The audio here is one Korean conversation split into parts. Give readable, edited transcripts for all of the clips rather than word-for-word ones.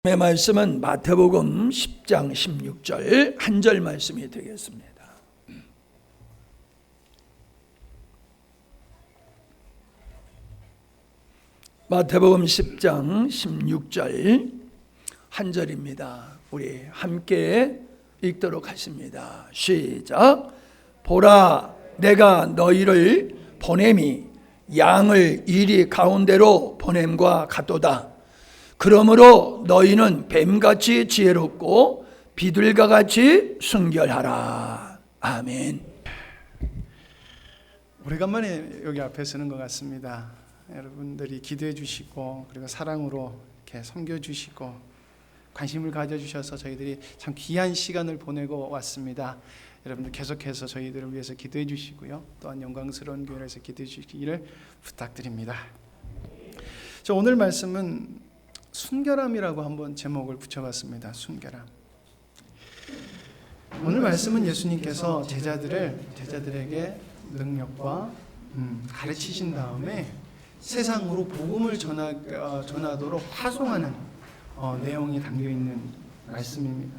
의 말씀은 마태복음 10장 16절 한 절 말씀이 되겠습니다. 마태복음 10장 16절 한 절입니다. 우리 함께 읽도록 하십니다. 시작. 보라, 내가 너희를 보냄이 양을 이리 가운데로 보냄과 같도다. 그러므로 너희는 뱀같이 지혜롭고 비둘과 같이 순결하라. 아멘. 오래간만에 여기 앞에 서는 것 같습니다. 여러분들이 기도해 주시고 그리고 사랑으로 이렇게 섬겨 주시고 관심을 가져 주셔서 저희들이 참 귀한 시간을 보내고 왔습니다. 여러분들 계속해서 저희들을 위해서 기도해 주시고요. 또한 영광스러운 교회에서 기도해 주시기를 부탁드립니다. 저 오늘 말씀은 순결함이라고 한번 제목을 붙여봤습니다. 순결함. 오늘 말씀은 예수님께서 제자들에게 능력과 가르치신 다음에 세상으로 복음을 전하도록 파송하는 내용이 담겨 있는 말씀입니다.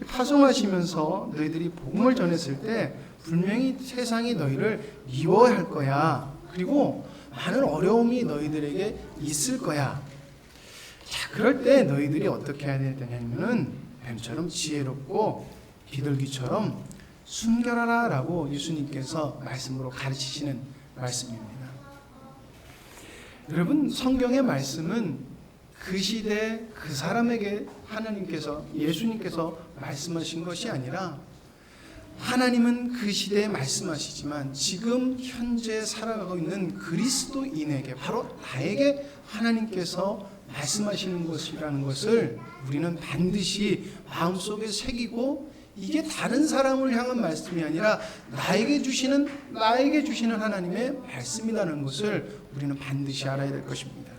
파송하시면서 너희들이 복음을 전했을 때 분명히 세상이 너희를 미워할 거야. 그리고 많은 어려움이 너희들에게 있을 거야. 자, 그럴 때 너희들이 어떻게 해야 되냐면은 뱀처럼 지혜롭고 비둘기처럼 순결하라 라고 예수님께서 말씀으로 가르치시는 말씀입니다. 여러분, 성경의 말씀은 그 시대 그 사람에게 예수님께서 말씀하신 것이 아니라 하나님은 그 시대에 말씀하시지만 지금 현재 살아가고 있는 그리스도인에게, 바로 나에게 하나님께서 말씀하시는 것이라는 것을 우리는 반드시 마음속에 새기고, 이게 다른 사람을 향한 말씀이 아니라 나에게 주시는 하나님의 말씀이라는 것을 우리는 반드시 알아야 될 것입니다.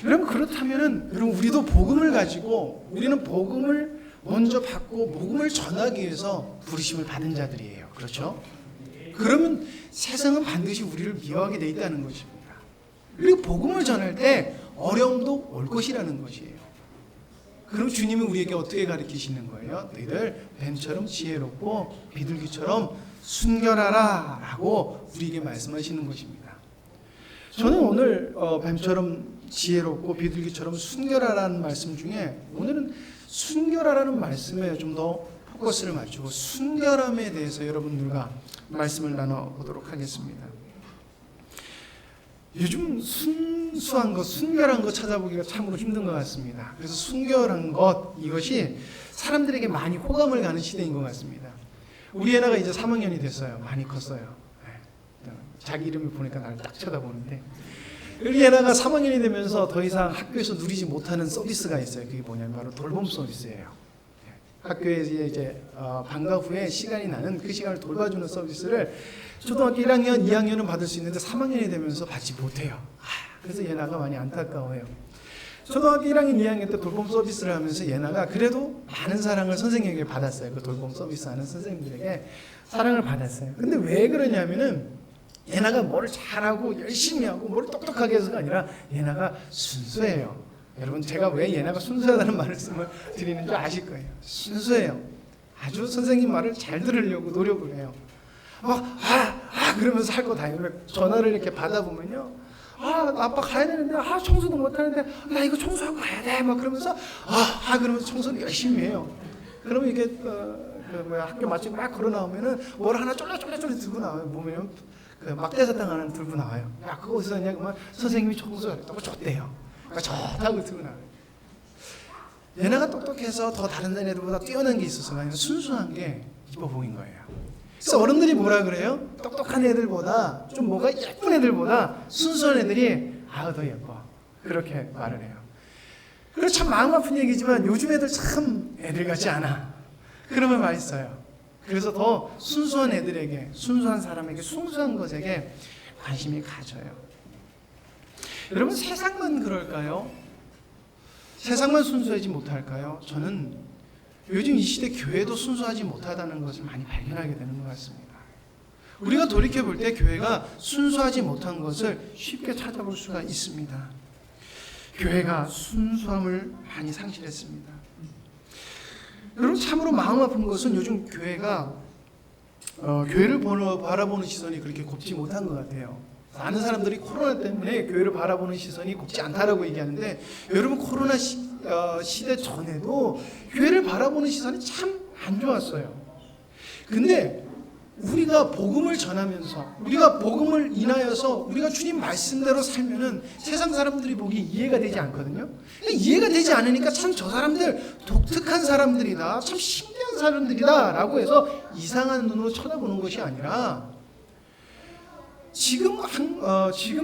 여러분, 그렇다면은 우리도 복음을 가지고 우리는 복음을 먼저 받고 복음을 전하기 위해서 부르심을 받은 자들이에요. 그렇죠? 그러면 세상은 반드시 우리를 미워하게 돼 있다는 것입니다. 그리고 복음을 전할 때 어려움도 올 것이라는 것이에요. 그럼 주님이 우리에게 어떻게 가르치시는 거예요? 너희들 뱀처럼 지혜롭고 비둘기처럼 순결하라 라고 우리에게 말씀하시는 것입니다. 저는 오늘 뱀처럼 지혜롭고 비둘기처럼 순결하라는 말씀 중에 오늘은 순결하라는 말씀에 좀 더 포커스를 맞추고 순결함에 대해서 여러분들과 말씀을 나눠보도록 하겠습니다. 요즘 순수한 것, 순결한 것 찾아보기가 참으로 힘든 것 같습니다. 그래서 순결한 것, 이것이 사람들에게 많이 호감을 가는 시대인 것 같습니다. 우리 애나가 이제 3학년이 됐어요. 많이 컸어요. 자기 이름을 보니까 나를 딱 쳐다보는데, 우리 애나가 3학년이 되면서 더 이상 학교에서 누리지 못하는 서비스가 있어요. 그게 뭐냐면 바로 돌봄 서비스예요. 학교에 이제 방과 후에 시간이 나는 그 시간을 돌봐주는 서비스를 초등학교 1학년, 2학년은 받을 수 있는데 3학년이 되면서 받지 못해요. 그래서 예나가 많이 안타까워해요. 초등학교 1학년, 2학년 때 돌봄 서비스를 하면서 예나가 그래도 많은 사랑을 선생님에게 받았어요. 그 돌봄 서비스 하는 선생님들에게 사랑을 받았어요. 근데 왜 그러냐면은 예나가 뭐를 잘하고 열심히 하고 뭐를 똑똑하게 해서가 아니라 예나가 순수해요. 여러분, 제가 왜 예나가 순수하다는 말씀을 드리는 줄 아실 거예요. 순수해요. 아주 선생님 말을 잘 들으려고 노력을 해요. 그러면서 할 거 다 해요. 전화를 이렇게 받아보면요. 아빠 가야 되는데, 청소도 못 하는데, 나 이거 청소하고 가야 돼. 막 그러면서, 그러면서 청소를 열심히 해요. 그러면 이게, 학교 마치고 막 걸어 나오면은, 뭘 하나 쫄래쫄래 들고 나와요. 보면, 막대사탕 하나 들고 나와요. 그거 어디서 왔냐? 그러면 선생님이 청소하겠다고 줬대요. 좋다고 들고 나와요. 얘네가 똑똑해서 더 다른 애들보다 뛰어난 게 있어서가 아니라 순수한 게 이뻐 보인 거예요. 그래서 어른들이 뭐라 그래요? 똑똑한 애들보다 좀 뭐가 예쁜 애들보다 순수한 애들이 더 예뻐. 그렇게 말을 해요. 그래서 참 마음 아픈 얘기지만 요즘 애들 참 애들 같지 않아. 그러면 맛있어요. 그래서 더 순수한 애들에게, 순수한 사람에게, 순수한 것에게 관심이 가져요. 여러분, 세상만 그럴까요? 세상만 순수하지 못할까요? 저는 요즘 이 시대 교회도 순수하지 못하다는 것을 많이 발견하게 되는 것 같습니다. 우리가 돌이켜볼 때 교회가 순수하지 못한 것을 쉽게 찾아볼 수가 있습니다. 교회가 순수함을 많이 상실했습니다. 여러분, 참으로 마음 아픈 것은 요즘 교회가 교회를 바라보는 시선이 그렇게 곱지 못한 것 같아요. 많은 사람들이 코로나 때문에 교회를 바라보는 시선이 곱지 않다라고 얘기하는데, 여러분, 코로나 시대 전에도 교회를 바라보는 시선이 참 안 좋았어요. 근데 우리가 복음을 전하면서, 우리가 복음을 인하여서 우리가 주님 말씀대로 살면은 세상 사람들이 보기 이해가 되지 않거든요. 이해가 되지 않으니까 참 저 사람들 독특한 사람들이다, 참 신기한 사람들이다 라고 해서 이상한 눈으로 쳐다보는 것이 아니라, 지금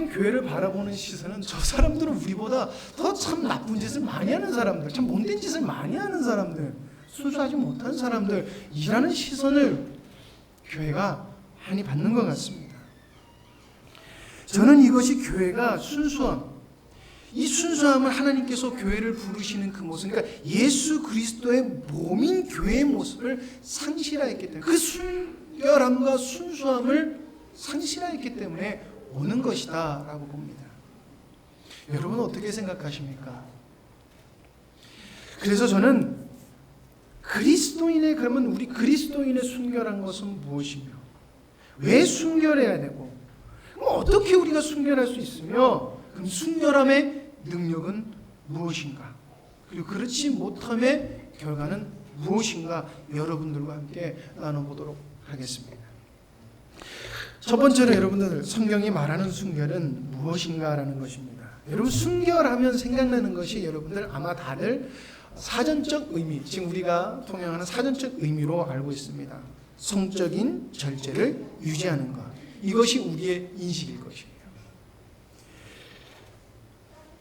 교회를 바라보는 시선은 저 사람들은 우리보다 더 참 나쁜 짓을 많이 하는 사람들, 참 못된 짓을 많이 하는 사람들, 순수하지 못한 사람들이라는 시선을 교회가 많이 받는 것 같습니다. 저는 이것이 교회가 이 순수함을 하나님께서 교회를 부르시는 그 모습, 그러니까 예수 그리스도의 몸인 교회의 모습을 상실하였기 때문에, 그 순결함과 순수함을 상실하였기 때문에 오는 것이다 라고 봅니다. 여러분은 어떻게 생각하십니까? 그래서 저는 그러면 우리 그리스도인의 순결한 것은 무엇이며, 왜 순결해야 되고, 어떻게 우리가 순결할 수 있으며, 그럼 순결함의 능력은 무엇인가, 그리고 그렇지 못함의 결과는 무엇인가, 여러분들과 함께 나눠보도록 하겠습니다. 첫 번째로 여러분들, 성경이 말하는 순결은 무엇인가라는 것입니다. 여러분, 순결하면 생각나는 것이 여러분들 아마 다들 사전적 의미, 지금 우리가 통용하는 사전적 의미로 알고 있습니다. 성적인 절제를 유지하는 것, 이것이 우리의 인식일 것이에요.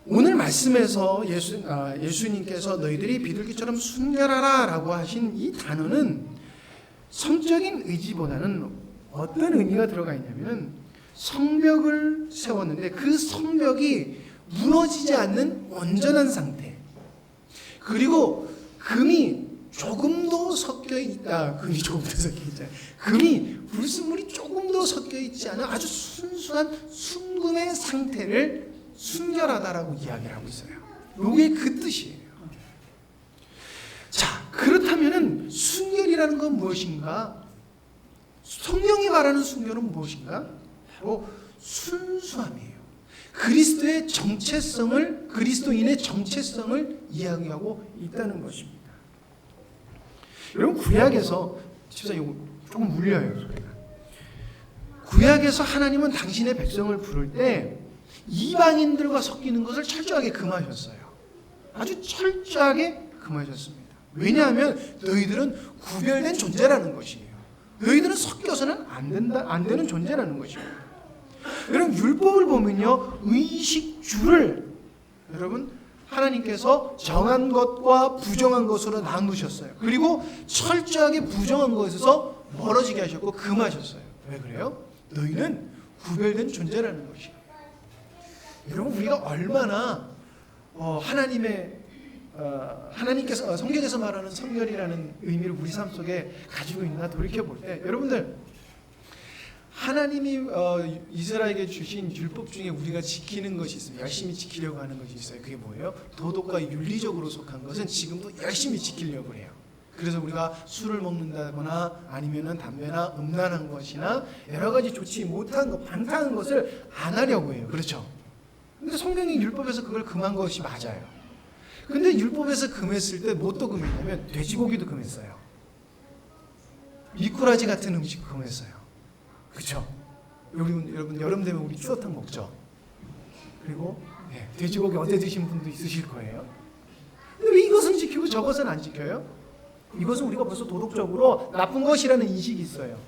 오늘 말씀에서 예수님께서 너희들이 비둘기처럼 순결하라 라고 하신 이 단어는 성적인 의지보다는 어떤 의미가 들어가 있냐면, 성벽을 세웠는데 그 성벽이 무너지지 않는 온전한 상태, 그리고 금이 조금도 섞여 있다. 금이 불순물이 조금도 섞여 있지 않은 아주 순수한 순금의 상태를 순결하다라고 이야기를 하고 있어요. 이게 그 뜻이에요. 자, 그렇다면은 순결이라는 건 무엇인가? 성경이 말하는 순결은 무엇인가? 바로 순수함이에요. 그리스도의 정체성을, 그리스도인의 정체성을 이야기하고 있다는 것입니다. 여러분, 구약에서 집사 이거 조금 울려요, 소리가. 구약에서 하나님은 당신의 백성을 부를 때 이방인들과 섞이는 것을 철저하게 금하셨어요. 아주 철저하게 금하셨습니다. 왜냐하면 너희들은 구별된 존재라는 것이에요. 너희들은 섞여서는 안 되는 존재라는 것입니다. 여러분, 율법을 보면요, 의식주를 여러분 하나님께서 정한 것과 부정한 것으로 나누셨어요. 그리고 철저하게 부정한 것에서 멀어지게 하셨고 금하셨어요. 왜 그래요? 너희는 구별된 존재라는 것이에요. 여러분, 우리가 얼마나 하나님께서 성경에서 말하는 성결이라는 의미를 우리 삶 속에 가지고 있나 돌이켜볼 때, 여러분들, 하나님이 이스라엘에게 주신 율법 중에 우리가 지키는 것이 있어요. 열심히 지키려고 하는 것이 있어요. 그게 뭐예요? 도덕과 윤리적으로 속한 것은 지금도 열심히 지키려고 해요. 그래서 우리가 술을 먹는다거나 아니면은 담배나 음란한 것이나 여러 가지 좋지 못한 것, 방탕한 것을 안 하려고 해요. 그렇죠? 근데 성경이 율법에서 그걸 금한 것이 맞아요. 근데 율법에서 금했을 때 뭣도 금했냐면 돼지고기도 금했어요. 미꾸라지 같은 음식 금했어요. 그렇죠? 여러분 여름 되면 우리 추어탕 먹죠. 그리고 돼지고기 어제 드신 분도 있으실 거예요. 근데 왜 이것은 지키고 저것은 안 지켜요? 이것은 우리가 벌써 도덕적으로 나쁜 것이라는 인식이 있어요.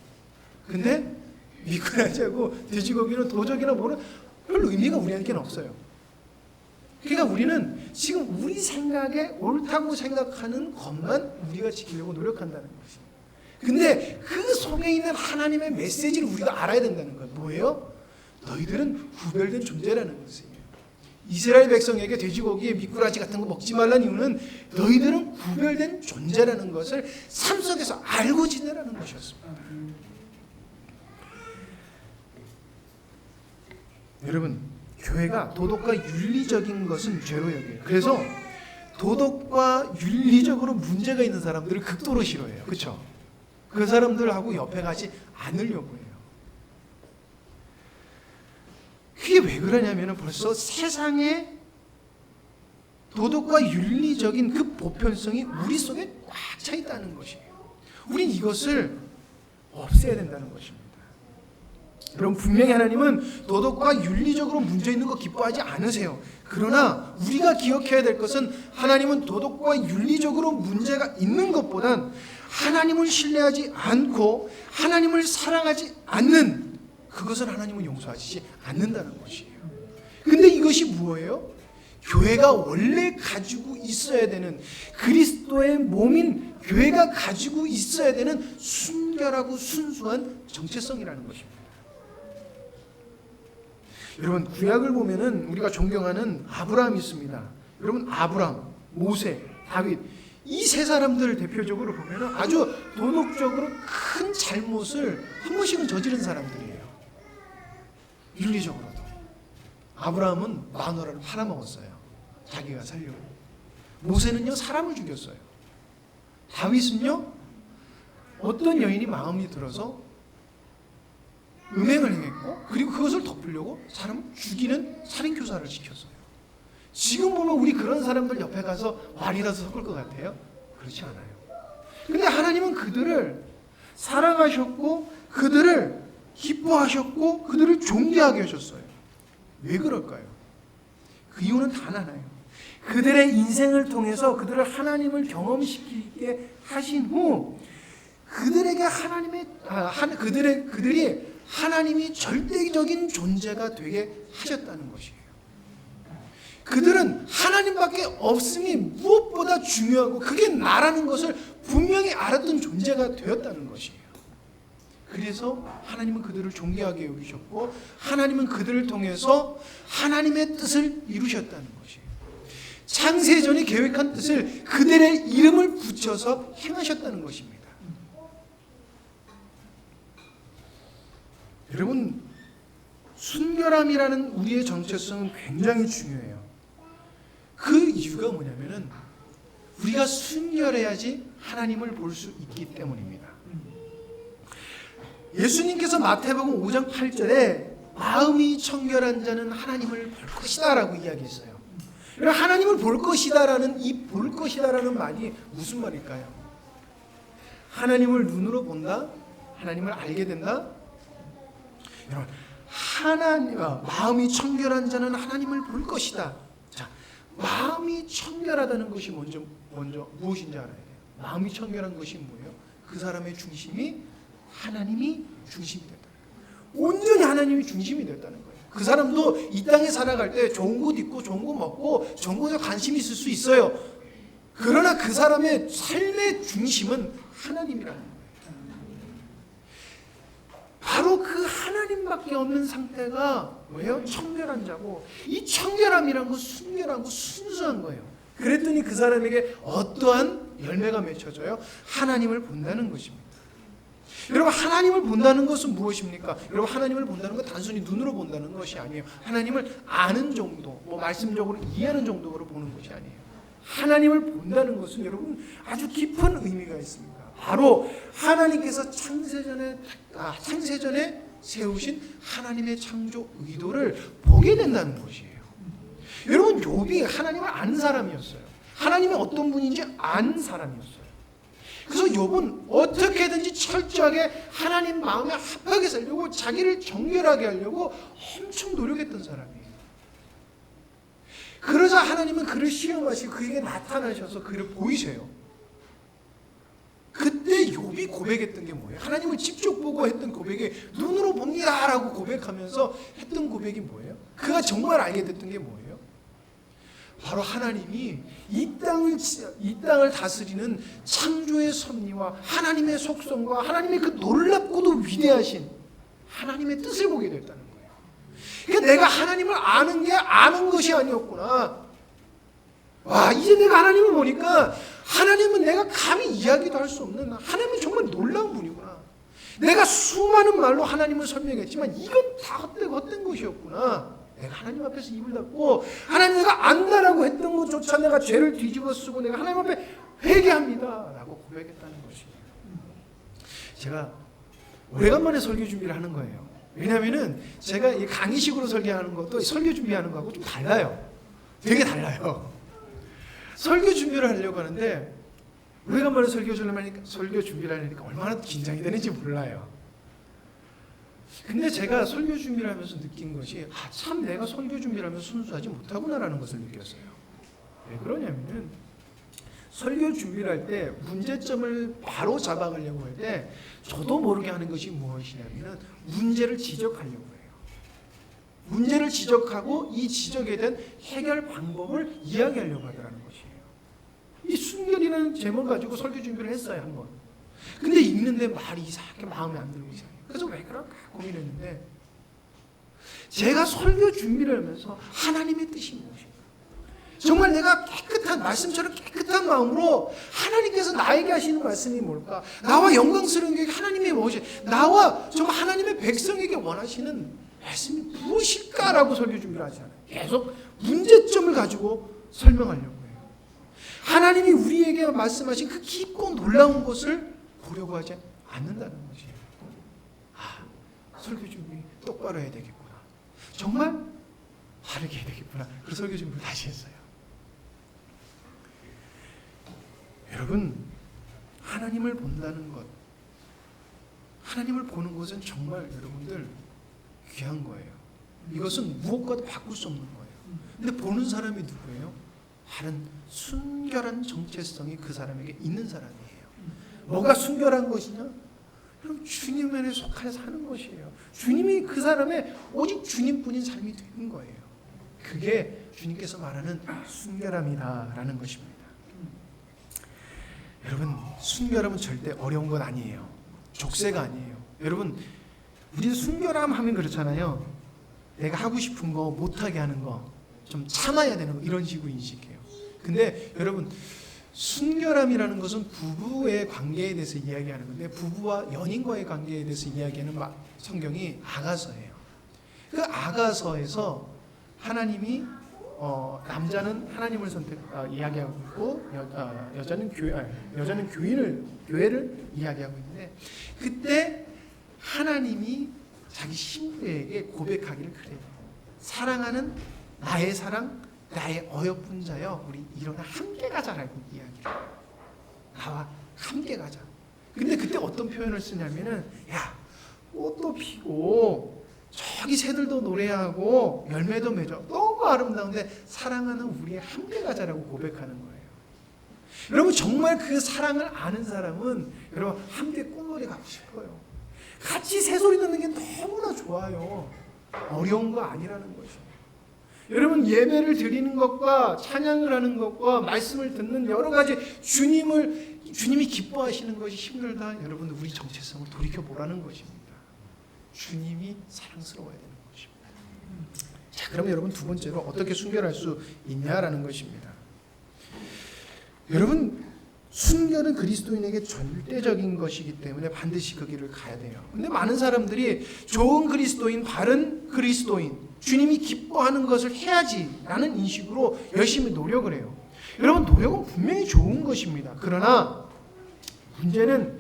근데 미꾸라지하고 돼지고기는 도적이나 뭐는 별 의미가 우리한테는 없어요. 그러니까 우리는 지금 우리 생각에 옳다고 생각하는 것만 우리가 지키려고 노력한다는 것이에요. 근데 그 속에 있는 하나님의 메시지를 우리가 알아야 된다는 건 뭐예요? 너희들은 구별된 존재라는 것이에요. 이스라엘 백성에게 돼지고기에 미꾸라지 같은 거 먹지 말라는 이유는 너희들은 구별된 존재라는 것을 삶 속에서 알고 지내라는 것이었습니다. 여러분, 교회가 도덕과 윤리적인 것은 죄로 여겨요. 그래서 도덕과 윤리적으로 문제가 있는 사람들을 극도로 싫어해요. 그렇죠? 그 사람들하고 옆에 가지 않으려고 해요. 그게 왜 그러냐면 벌써 세상에 도덕과 윤리적인 그 보편성이 우리 속에 꽉 차 있다는 것이에요. 우린 이것을 없애야 된다는 것입니다. 여러분, 분명히 하나님은 도덕과 윤리적으로 문제 있는 거 기뻐하지 않으세요. 그러나 우리가 기억해야 될 것은 하나님은 도덕과 윤리적으로 문제가 있는 것보단 하나님을 신뢰하지 않고 하나님을 사랑하지 않는 그것을 하나님은 용서하시지 않는다는 것이에요. 근데 이것이 뭐예요? 교회가 원래 가지고 있어야 되는, 그리스도의 몸인 교회가 가지고 있어야 되는 순결하고 순수한 정체성이라는 것입니다. 여러분, 구약을 보면은 우리가 존경하는 아브라함이 있습니다. 여러분, 아브라함, 모세, 다윗, 이 세 사람들을 대표적으로 보면은 아주 도덕적으로 큰 잘못을 한 번씩은 저지른 사람들이에요. 윤리적으로도. 아브라함은 마누라를 팔아먹었어요. 자기가 살려고. 모세는요, 사람을 죽였어요. 다윗은요, 어떤 여인이 마음이 들어서 음행을 행했고, 그리고 그것을 덮으려고 사람을 죽이는 살인교사를 시켰어요. 지금 보면 우리 그런 사람들 옆에 가서 말이라도 섞을 것 같아요? 그렇지 않아요. 근데 하나님은 그들을 사랑하셨고, 그들을 기뻐하셨고, 그들을 존귀하게 하셨어요. 왜 그럴까요? 그 이유는 단 하나예요. 그들의 인생을 통해서 그들을 하나님을 경험시키게 하신 후 그들에게 그들이 하나님이 절대적인 존재가 되게 하셨다는 것이에요. 그들은 하나님밖에 없음이 무엇보다 중요하고 그게 나라는 것을 분명히 알았던 존재가 되었다는 것이에요. 그래서 하나님은 그들을 존귀하게 여기셨고 하나님은 그들을 통해서 하나님의 뜻을 이루셨다는 것이에요. 창세전에 계획한 뜻을 그들의 이름을 붙여서 행하셨다는 것입니다. 여러분, 순결함이라는 우리의 정체성은 굉장히 중요해요. 그 이유가 뭐냐면은 우리가 순결해야지 하나님을 볼 수 있기 때문입니다. 예수님께서 마태복음 5장 8절에 마음이 청결한 자는 하나님을 볼 것이다 라고 이야기했어요. 하나님을 볼 것이다라는 이 볼 것이다라는 말이 무슨 말일까요? 하나님을 눈으로 본다? 하나님을 알게 된다? 여러분, 마음이 청결한 자는 하나님을 볼 것이다. 자, 마음이 청결하다는 것이 먼저 무엇인지 알아야 돼요. 마음이 청결한 것이 뭐예요? 그 사람의 중심이 하나님이 중심이 됐다. 온전히 하나님이 중심이 됐다는 거예요. 그 사람도 이 땅에 살아갈 때 좋은 곳 있고 좋은 거 먹고 좋은 것에 관심이 있을 수 있어요. 그러나 그 사람의 삶의 중심은 하나님이라는 거예요. 바로 그 하나님밖에 없는 상태가 뭐예요? 청결한 자고, 이 청결함이란 건 순결하고 순수한 거예요. 그랬더니 그 사람에게 어떠한 열매가 맺혀져요? 하나님을 본다는 것입니다. 여러분, 하나님을 본다는 것은 무엇입니까? 여러분, 하나님을 본다는 건 단순히 눈으로 본다는 것이 아니에요. 하나님을 아는 정도, 말씀적으로 이해하는 정도로 보는 것이 아니에요. 하나님을 본다는 것은 여러분 아주 깊은 의미가 있습니다. 바로 하나님께서 창세전에 세우신 하나님의 창조 의도를 보게 된다는 것이에요. 여러분, 욥이 하나님을 아는 사람이었어요. 하나님이 어떤 분인지 아는 사람이었어요. 그래서 욥은 어떻게든지 철저하게 하나님 마음에 합하게 살려고, 자기를 정결하게 하려고 엄청 노력했던 사람이에요. 그러자 하나님은 그를 시험하시고 그에게 나타나셔서 그를 보이세요. 그때 욥이 고백했던 게 뭐예요? 하나님을 직접 보고 했던 고백이 눈으로 봅니다 라고 고백하면서 했던 고백이 뭐예요? 그가 정말 알게 됐던 게 뭐예요? 바로 하나님이 이 땅을 다스리는 창조의 섭리와 하나님의 속성과 하나님의 그 놀랍고도 위대하신 하나님의 뜻을 보게 됐다는 거예요. 그러니까 내가 하나님을 아는 게 아는 것이 아니었구나. 와, 이제 내가 하나님을 보니까 하나님은 내가 감히 이야기도 할 수 없는, 하나님은 정말 놀라운 분이구나. 내가 수많은 말로 하나님을 설명했지만 이건 다 헛된 것이었구나. 내가 하나님 앞에서 입을 닫고 하나님 내가 안다라고 했던 것조차 내가 죄를 뒤집어 쓰고 내가 하나님 앞에 회개합니다 라고 고백했다는 것이에요. 제가 오래간만에 설교 준비를 하는 거예요. 왜냐하면은 제가 이 강의식으로 설교하는 것도 설교 준비하는 거하고 좀 달라요. 되게 달라요. 설교 준비를 하려고 하는데 오래간만에 설교 준비를 하니까 얼마나 긴장이 되는지 몰라요. 근데 제가 설교 준비를 하면서 느낀 것이 참 내가 설교 준비를 하면서 순수하지 못하구나라는 것을 느꼈어요. 왜 그러냐면은 설교 준비를 할 때 문제점을 바로 잡아가려고 할 때 저도 모르게 하는 것이 무엇이냐면 문제를 지적하려고 해요. 문제를 지적하고 이 지적에 대한 해결 방법을 이야기하려고 하더라는 것이에요. 이 순결이라는 제목 가지고 설교 준비를 했어요, 한번. 근데 읽는데 말이 이상하게 마음에 안 들고 이상해요. 그래서 왜 그럴까 고민했는데 제가 설교 준비를 하면서 하나님의 뜻이 무엇인가? 정말 내가 깨끗한 말씀처럼 깨끗한 마음으로 하나님께서 나에게 하시는 말씀이 뭘까? 나와 영광스러운 게 하나님의 무엇이? 나와 정말 하나님의 백성에게 원하시는 말씀이 무엇일까라고 설교 준비를 하잖아요. 계속 문제점을 가지고 설명하려고 해요. 하나님이 우리에게 말씀하신 그 깊고 놀라운 것을 보려고 하지 않는다는 것이에요. 설교 준비 똑바로 해야 되겠구나. 정말 바르게 해야 되겠구나. 그래서 설교 준비를 다시 했어요. 여러분, 하나님을 본다는 것, 하나님을 보는 것은 정말 여러분들 귀한 거예요. 이것은 무엇과도 바꿀 수 없는 거예요. 근데 보는 사람이 누구예요? 다른 순결한 정체성이 그 사람에게 있는 사람이에요. 뭐가 순결한 것이냐? 그럼 주님 안에 속하여 사는 것이에요. 주님이 그 사람의 오직 주님뿐인 삶이 되는 거예요. 그게 주님께서 말하는 순결함이다라는 것입니다. 여러분, 순결함은 절대 어려운 건 아니에요. 족쇄가 아니에요. 여러분, 우리는 순결함 하면 그렇잖아요. 내가 하고 싶은 거 못하게 하는 거, 좀 참아야 되는 거, 이런 식으로 인식해요. 근데 여러분, 순결함이라는 것은 부부의 관계에 대해서 이야기하는 건데 부부와 연인과의 관계에 대해서 이야기하는 성경이 아가서예요. 그 아가서에서 하나님이 남자는 하나님을 이야기하고 있고 여자는 교회를 이야기하고 있는데 그때 하나님이 자기 신부에게 고백하기를 그래요. 사랑하는 나의 사랑 나의 어여쁜 자여 우리 일어나 함께 가자라고 이야기를 나와 함께 가자. 근데 그때 어떤 표현을 쓰냐면은 야 꽃도 피고 저기 새들도 노래하고 열매도 맺어 너무 아름다운데 사랑하는 우리 함께 가자라고 고백하는 거예요. 여러분 정말 그 사랑을 아는 사람은 여러분 함께 꽃놀이 가고 싶어요. 같이 새소리 듣는 게 너무나 좋아요. 어려운 거 아니라는 것이에요. 여러분 예배를 드리는 것과 찬양을 하는 것과 말씀을 듣는 여러 가지 주님이 기뻐하시는 것이 힘들다. 여러분 우리 정체성을 돌이켜보라는 것입니다. 주님이 사랑스러워야 되는 것입니다. 자, 그럼 여러분 두 번째로 어떻게 순결할 수 있냐라는 것입니다. 여러분 순결은 그리스도인에게 절대적인 것이기 때문에 반드시 그 길을 가야 돼요. 근데 많은 사람들이 좋은 그리스도인, 바른 그리스도인, 주님이 기뻐하는 것을 해야지라는 인식으로 열심히 노력을 해요. 여러분 노력은 분명히 좋은 것입니다. 그러나 문제는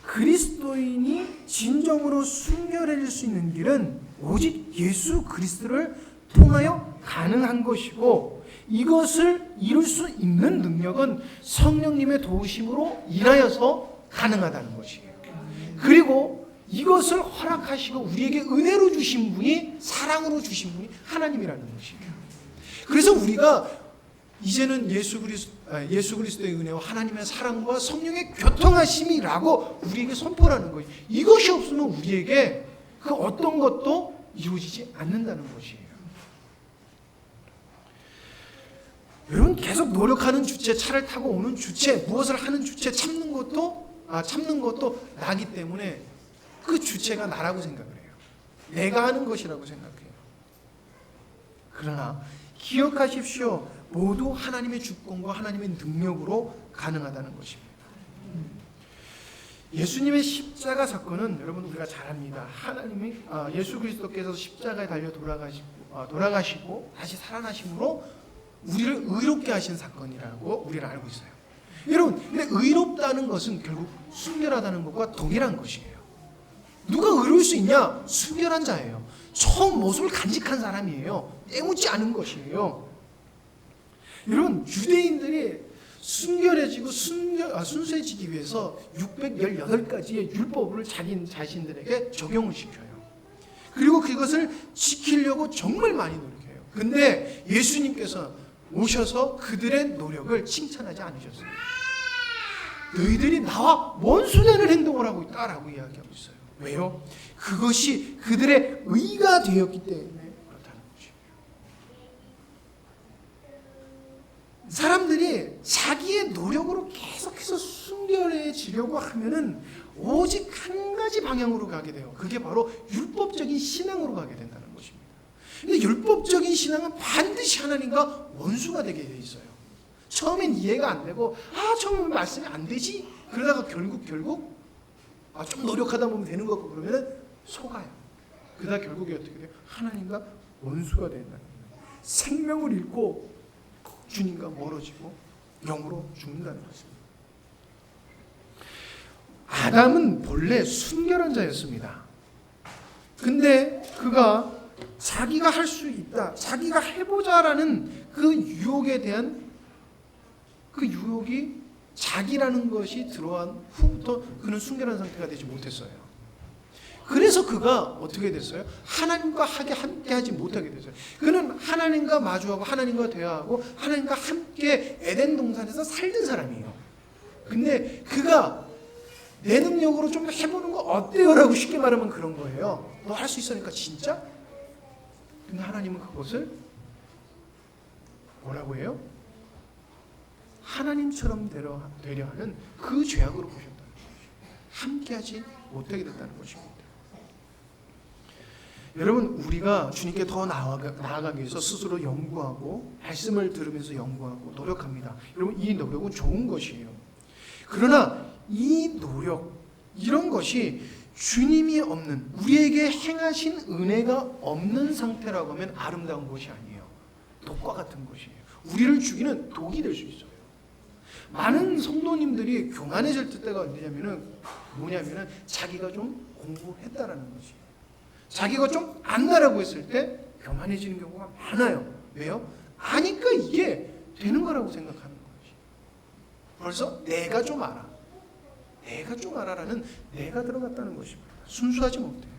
그리스도인이 진정으로 순결해질 수 있는 길은 오직 예수 그리스도를 통하여 가능한 것이고 이것을 이룰 수 있는 능력은 성령님의 도우심으로 인하여서 가능하다는 것이에요. 그리고 이것을 허락하시고 우리에게 은혜로 주신 분이 사랑으로 주신 분이 하나님이라는 것이에요. 그래서 우리가 이제는 예수 그리스도의 은혜와 하나님의 사랑과 성령의 교통하심이라고 우리에게 선포하는 거예요. 이것이 없으면 우리에게 그 어떤 것도 이루어지지 않는다는 것이에요. 여러분 계속 노력하는 주체, 차를 타고 오는 주체, 무엇을 하는 주체 참는 것도 나기 때문에 그 주체가 나라고 생각을 해요. 내가 하는 것이라고 생각해요. 그러나 기억하십시오. 모두 하나님의 주권과 하나님의 능력으로 가능하다는 것입니다. 예수님의 십자가 사건은 여러분 우리가 잘 압니다. 하나님이 예수 그리스도께서 십자가에 달려 돌아가시고 돌아가시고 다시 살아나심으로 우리를 의롭게 하신 사건이라고 우리는 알고 있어요. 여러분, 근데 의롭다는 것은 결국 순결하다는 것과 동일한 것이에요. 누가 의로울 수 있냐? 순결한 자예요. 처음 모습을 간직한 사람이에요. 때묻지 않은 것이에요. 여러분, 유대인들이 순결해지고 순수해지기 위해서 618가지의 율법을 자신들에게 적용을 시켜요. 그리고 그것을 지키려고 정말 많이 노력해요. 근데 예수님께서 오셔서 그들의 노력을 칭찬하지 않으셨어요. 너희들이 나와 원수되는 행동을 하고 있다라고 이야기하고 있어요. 왜요? 그것이 그들의 의가 되었기 때문에 그렇다는 것이에요. 사람들이 자기의 노력으로 계속해서 순결해지려고 하면은 오직 한 가지 방향으로 가게 돼요. 그게 바로 율법적인 신앙으로 가게 된다는 것입니다. 근데 율법적인 신앙은 반드시 하나님과 원수가 되게 돼 있어요. 처음엔 이해가 안 되고 처음엔 말씀이 안 되지? 그러다가 결국 좀 노력하다 보면 되는 거고 그러면 속아요. 그러다 결국에 어떻게 돼요? 하나님과 원수가 된다는 거예요. 생명을 잃고 주님과 멀어지고 영으로 죽는다는 것입니다. 아담은 본래 순결한 자였습니다. 근데 그가 자기가 할 수 있다, 자기가 해보자라는 그 유혹에 대한 그 유혹이 자기라는 것이 들어간 후부터 그는 순결한 상태가 되지 못했어요. 그래서 그가 어떻게 됐어요? 하나님과 함께 하지 못하게 됐어요. 그는 하나님과 마주하고 하나님과 대화하고 하나님과 함께 에덴 동산에서 살던 사람이에요. 근데 그가 내 능력으로 좀 해보는 거 어때요? 라고 쉽게 말하면 그런 거예요. 너 할 수 있으니까 진짜? 근데 하나님은 그것을 뭐라고 해요? 하나님처럼 되려 하는 그 죄악으로 보셨다는 것이죠. 함께하지 못하게 됐다는 것입니다. 여러분, 우리가 주님께 더 나아가기 위해서 스스로 연구하고 말씀을 들으면서 연구하고 노력합니다. 여러분, 이 노력은 좋은 것이에요. 그러나 이 노력, 이런 것이 주님이 없는, 우리에게 행하신 은혜가 없는 상태라고 하면 아름다운 것이 아니에요. 독과 같은 것이에요. 우리를 죽이는 독이 될 수 있어요. 많은 성도님들이 교만해질 때가 뭐냐면은 자기가 좀 공부했다라는 것이에요. 자기가 좀 안다라고 했을 때 교만해지는 경우가 많아요. 왜요? 아니까 이게 되는 거라고 생각하는 것이. 벌써 내가 좀 알아. 내가 좀 알아라는 내가 들어갔다는 것입니다. 순수하지 못해요.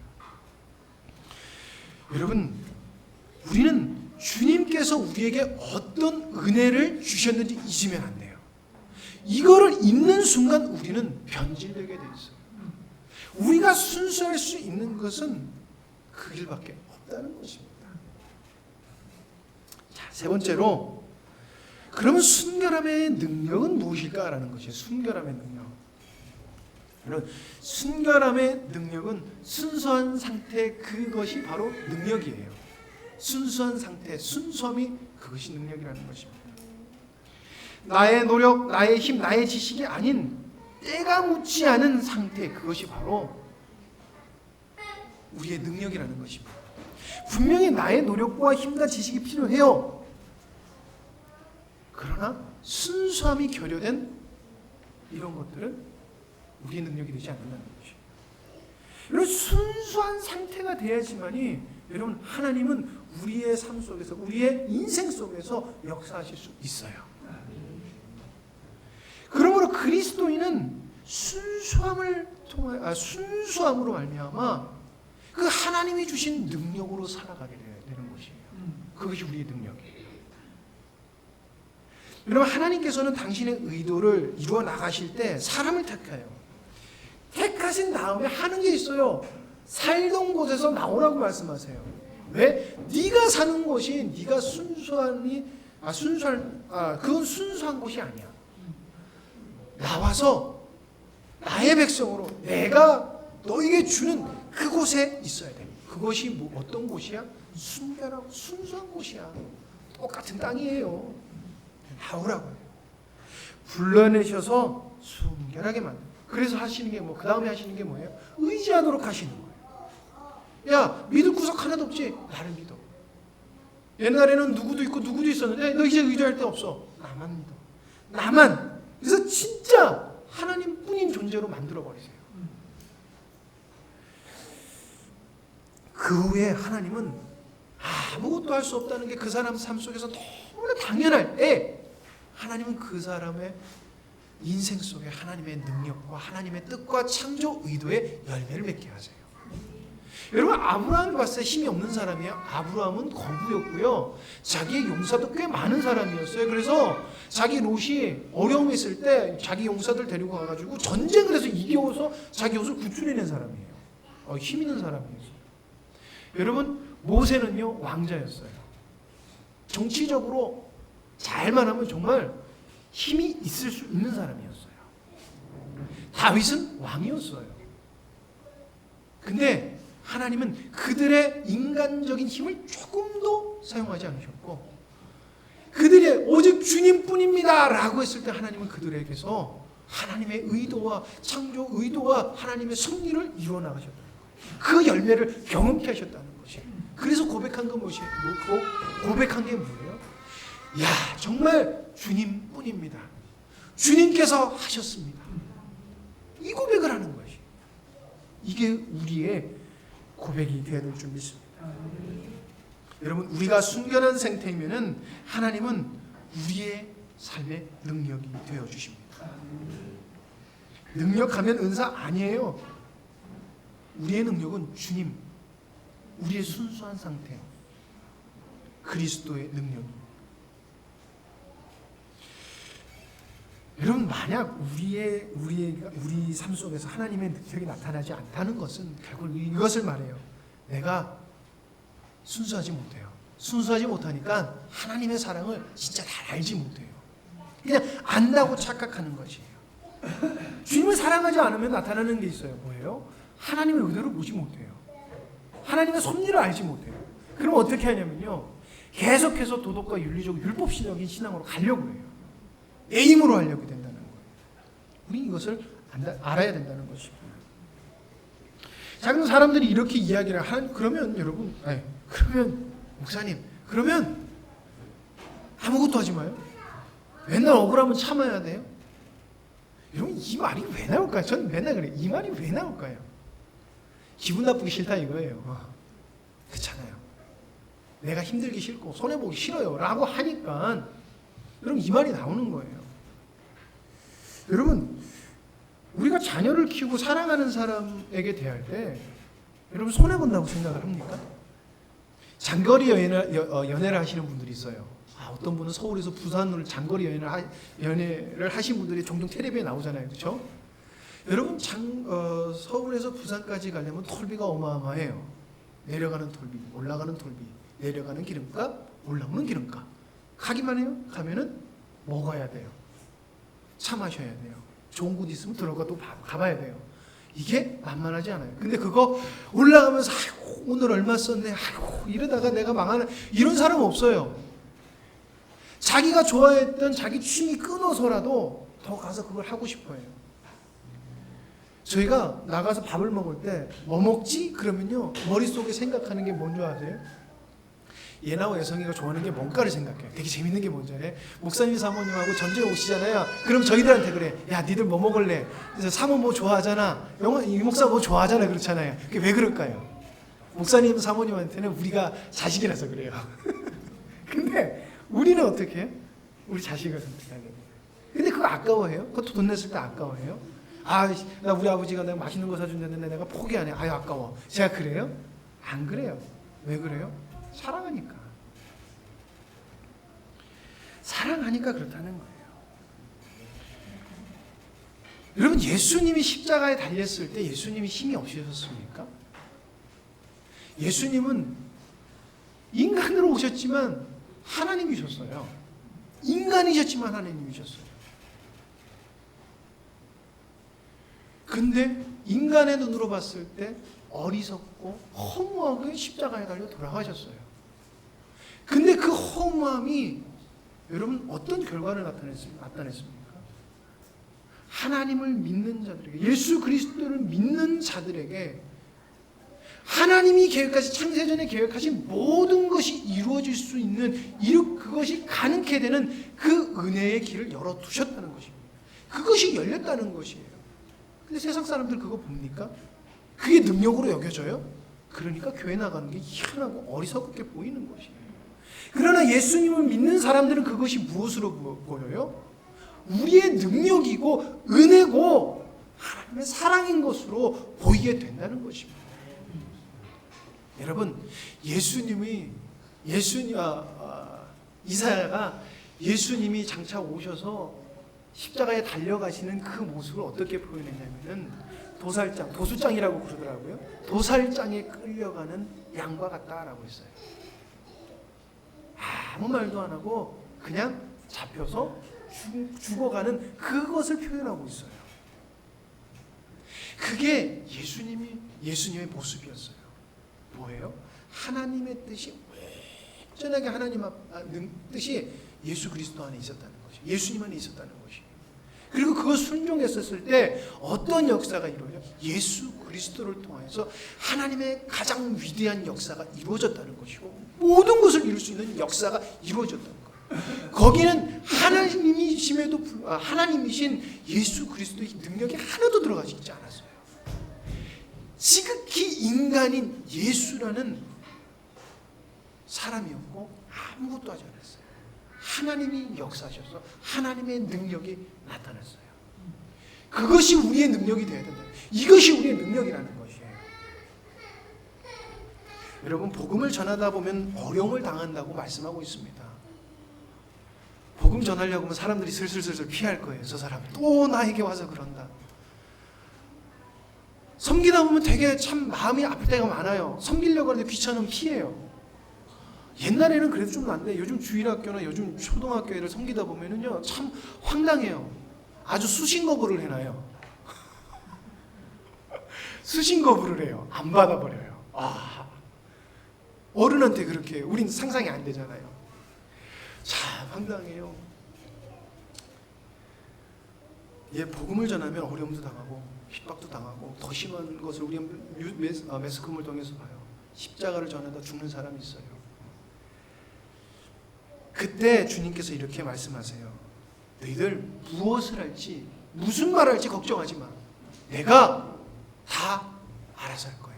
여러분, 우리는 주님께서 우리에게 어떤 은혜를 주셨는지 잊으면 안 돼요. 이거를 잊는 순간 우리는 변질되게 돼 있어요. 우리가 순수할 수 있는 것은 그 길밖에 없다는 것입니다. 자, 세 번째로, 그러면 순결함의 능력은 무엇일까라는 것이에요. 순결함의 능력. 여러분, 순결함의 능력은 순수한 상태, 그것이 바로 능력이에요. 순수한 상태, 순수함이 그것이 능력이라는 것입니다. 나의 노력, 나의 힘, 나의 지식이 아닌 때가 묻지 않은 상태, 그것이 바로 우리의 능력이라는 것입니다. 분명히 나의 노력과 힘과 지식이 필요해요. 그러나 순수함이 결여된 이런 것들은 우리의 능력이 되지 않는다는 것이에요. 여러분, 순수한 상태가 돼야지만이 여러분, 하나님은 우리의 삶 속에서, 우리의 인생 속에서 역사하실 수 있어요. 그러므로 그리스도인은 순수함으로 말미암아 그 하나님이 주신 능력으로 살아가게 되는 것이에요. 그것이 우리의 능력이에요. 여러분, 하나님께서는 당신의 의도를 이루어 나가실 때 사람을 택해요. 택하신 다음에 하는 게 있어요. 살던 곳에서 나오라고 말씀하세요. 왜? 네가 사는 곳이 네가 그건 순수한 곳이 아니야. 나와서 나의 백성으로 내가 너에게 주는 그곳에 있어야 돼. 그것이 어떤 곳이야? 순결하고 순수한 곳이야. 똑같은 땅이에요. 나오라고 해요. 불러내셔서 순결하게 만들어요. 그래서 하시는 게 그 다음에 하시는 게 뭐예요? 의지하도록 하시는 거예요. 야, 믿을 구석 하나도 없지? 나를 믿어. 옛날에는 누구도 있고 누구도 있었는데 너 이제 의지할 데 없어. 나만 믿어. 나만. 그래서 진짜 하나님뿐인 존재로 만들어 버리세요. 그 후에 하나님은 아무것도 할 수 없다는 게 그 사람 삶 속에서 너무나 당연할 때 하나님은 그 사람의 인생 속에 하나님의 능력과 하나님의 뜻과 창조 의도의 열매를 맺게 하세요. 여러분, 아브라함을 봤을 때 힘이 없는 사람이에요. 아브라함은 거부였고요. 자기의 용사도 꽤 많은 사람이었어요. 그래서 자기 롯이 어려움에 있을 때 자기 용사들 데리고 가가지고 전쟁을 해서 이겨서 자기 옷을 구출해낸 사람이에요. 힘 있는 사람이었어요. 여러분, 모세는요 왕자였어요. 정치적으로 잘만 하면 정말 힘이 있을 수 있는 사람이었어요. 다윗은 왕이었어요. 근데 하나님은 그들의 인간적인 힘을 조금도 사용하지 않으셨고 그들의 오직 주님뿐입니다 라고 했을 때 하나님은 그들에게서 하나님의 의도와 창조 의도와 하나님의 승리를 이루어 나가셨다는 거예요. 그 열매를 경험케 하셨다는 것이에요. 그래서 고백한 건 무엇이에요? 고백한 게 뭐예요? 야, 정말 주님뿐입니다. 주님께서 하셨습니다. 이 고백을 하는 것이 이게 우리의 고백이 되어야 될 줄 믿습니다. 여러분, 우리가 순결한 상태이면은 하나님은 우리의 삶의 능력이 되어 주십니다. 능력하면 은사 아니에요. 우리의 능력은 주님, 우리의 순수한 상태, 그리스도의 능력입니다. 여러분, 만약 우리 삶 속에서 하나님의 능력이 나타나지 않다는 것은 결국 이것을 말해요. 내가 순수하지 못해요. 순수하지 못하니까 하나님의 사랑을 진짜 잘 알지 못해요. 그냥 안다고 착각하는 것이에요. 주님을 사랑하지 않으면 나타나는 게 있어요. 뭐예요? 하나님의 의도를 보지 못해요. 하나님의 섭리를 알지 못해요. 그럼 어떻게 하냐면요, 계속해서 도덕과 윤리적 율법신적인 신앙으로 가려고 해요. 내 힘으로 하려고 된다는 거예요. 우리 이것을 알아야 된다는 것입니다. 자, 그럼 사람들이 이렇게 이야기를 그러면 여러분, 그러면 목사님, 그러면 아무것도 하지 마요. 맨날 억울하면 참아야 돼요. 여러분, 이 말이 왜 나올까요? 저는 맨날 그래요. 이 말이 왜 나올까요? 기분 나쁘기 싫다 이거예요. 그렇잖아요. 내가 힘들기 싫고 손해보기 싫어요 라고 하니까 여러분, 이 말이 나오는 거예요. 여러분, 우리가 자녀를 키우고 사랑하는 사람에게 대할 때 여러분 손해본다고 생각을 합니까? 장거리 연애를 하시는 분들이 있어요. 어떤 분은 서울에서 부산으로 장거리 연애를 하신 분들이 종종 텔레비에 나오잖아요. 그렇죠? 여러분, 서울에서 부산까지 가려면 톨비가 어마어마해요. 내려가는 톨비, 올라가는 톨비, 내려가는 기름값, 올라오는 기름값. 가기만 해요. 가면은 먹어야 돼요. 차 마셔야 돼요. 좋은 곳 있으면 들어가 또 가봐야 돼요. 이게 만만하지 않아요. 근데 그거 올라가면서 아이고 오늘 얼마 썼네, 아이고 이러다가 내가 망하는, 이런 사람 없어요. 자기가 좋아했던 자기 취미 끊어서라도 더 가서 그걸 하고 싶어요. 저희가 나가서 밥을 먹을 때 뭐 먹지? 그러면요 머릿속에 생각하는 게 뭔지 아세요? 예나와 여성이가 좋아하는 게 뭔가를 생각해요. 되게 재밌는 게 뭔지 알아요? 목사님 사모님하고 전주에 오시잖아요. 그럼 저희들한테 그래. 야, 니들 뭐 먹을래? 그래서 사모 뭐 좋아하잖아. 이 목사 뭐 좋아하잖아. 그렇잖아요. 그게 왜 그럴까요? 목사님 사모님한테는 우리가 자식이라서 그래요. 근데 우리는 어떻게 해요? 우리 자식을 선택하게 돼요. 근데 그거 아까워해요? 그것도 돈 냈을 때 아까워해요? 나 우리 아버지가 내가 맛있는 거 사준다는데 내가 포기 안 해. 아까워. 제가 그래요? 안 그래요. 왜 그래요? 사랑하니까. 사랑하니까 그렇다는 거예요. 여러분, 예수님이 십자가에 달렸을 때 예수님이 힘이 없으셨습니까? 예수님은 인간으로 오셨지만 하나님이셨어요. 인간이셨지만 하나님이셨어요. 근데 인간의 눈으로 봤을 때 어리석고 허무하게 십자가에 달려 돌아가셨어요. 근데 그 허무함이 여러분 어떤 결과를 나타냈습니까? 하나님을 믿는 자들에게, 예수 그리스도를 믿는 자들에게 하나님이 계획하신, 창세전에 계획하신 모든 것이 이루어질 수 있는, 그것이 가능케 되는 그 은혜의 길을 열어두셨다는 것입니다. 그것이 열렸다는 것이에요. 근데 세상 사람들 그거 봅니까? 그게 능력으로 여겨져요? 그러니까 교회 나가는 게 희한하고 어리석게 보이는 것이에요. 그러나 예수님을 믿는 사람들은 그것이 무엇으로 보여요? 우리의 능력이고 은혜고 하나님의 사랑인 것으로 보이게 된다는 것입니다. 여러분, 이사야가 예수님이 장차 오셔서 십자가에 달려가시는 그 모습을 어떻게 표현했냐면은 도수장이라고 그러더라고요. 도살장에 끌려가는 양과 같다라고 했어요. 아무 말도 안 하고 그냥 잡혀서 죽어가는 그것을 표현하고 있어요. 그게 예수님의 모습이었어요. 뭐예요? 하나님의 뜻이 완전하게 하나님 뜻이 예수 그리스도 안에 있었다는 것이, 예수님 안에 있었다는 것이. 그리고 그걸 순종했었을 때 어떤 역사가 이루어져요? 예수 그리스도를 통해서 하나님의 가장 위대한 역사가 이루어졌다는 것이고, 모든 것을 이룰 수 있는 역사가 이루어졌다는 거예요. 거기는 하나님이신 예수 그리스도의 능력이 하나도 들어가지 있지 않았어요. 지극히 인간인 예수라는 사람이었고 아무것도 하지 않았어요. 하나님이 역사하셔서 하나님의 능력이 나타났어요. 그것이 우리의 능력이 되어야 된다. 이것이 우리의 능력이라는 것이에요. 여러분, 복음을 전하다 보면 어려움을 당한다고 말씀하고 있습니다. 복음 전하려고 하면 사람들이 슬슬 피할 거예요. 저 사람 또 나에게 와서 그런다. 섬기다 보면 되게 참 마음이 아플 때가 많아요. 섬기려고 하는데 귀찮으면 피해요. 옛날에는 그래도 좀 낫는데 요즘 주일학교나 요즘 초등학교를 섬기다 보면은요, 참 황당해요. 아주 수신거부를 해놔요. 수신거부를 해요. 안 받아버려요. 어른한테 그렇게 해요. 우린 상상이 안 되잖아요. 참 황당해요. 복음을 전하면 어려움도 당하고 핍박도 당하고 더 심한 것을 우리 매스컴을 통해서 봐요. 십자가를 전하다 죽는 사람이 있어요. 그때 주님께서 이렇게 말씀하세요. 너희들 무엇을 할지, 무슨 말을 할지 걱정하지 마. 내가 다 알아서 할 거야.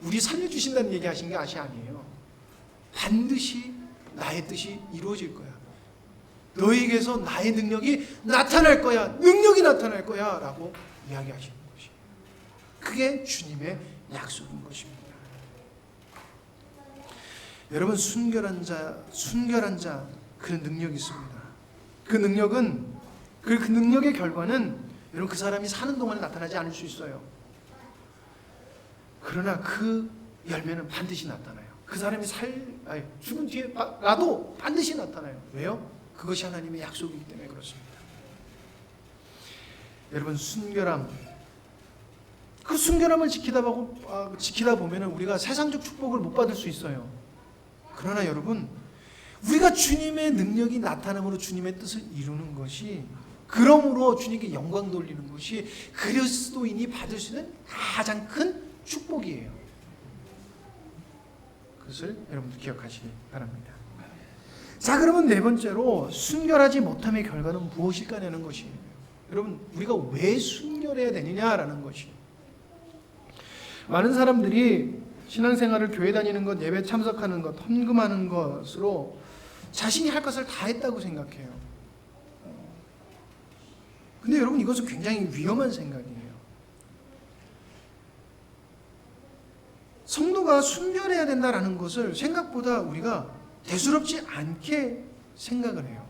우리 살려주신다는 얘기 하신 게 아니에요. 반드시 나의 뜻이 이루어질 거야. 너희에게서 나의 능력이 나타날 거야. 능력이 나타날 거야. 라고 이야기하시는 것이에요. 그게 주님의 약속인 것입니다. 여러분, 순결한 자 그런 능력이 있습니다. 그 능력은 그 능력의 결과는 여러분 그 사람이 사는 동안에 나타나지 않을 수 있어요. 그러나 그 열매는 반드시 나타나요. 그 사람이 죽은 뒤에 나도 반드시 나타나요. 왜요? 그것이 하나님의 약속이기 때문에 그렇습니다. 여러분, 순결함. 그 순결함을 지키다 보면 우리가 세상적 축복을 못 받을 수 있어요. 그러나 여러분, 우리가 주님의 능력이 나타남으로 주님의 뜻을 이루는 것이, 그러므로 주님께 영광 돌리는 것이 그리스도인이 받을 수 있는 가장 큰 축복이에요. 그것을 여러분들 기억하시기 바랍니다. 자, 그러면 네 번째로 순결하지 못함의 결과는 무엇일까라는 것이에요. 여러분, 우리가 왜 순결해야 되느냐라는 것이에요. 많은 사람들이 신앙생활을 교회 다니는 것, 예배 참석하는 것, 헌금하는 것으로 자신이 할 것을 다 했다고 생각해요. 근데 여러분, 이것은 굉장히 위험한 생각이에요. 성도가 순결해야 된다라는 것을 생각보다 우리가 대수롭지 않게 생각을 해요.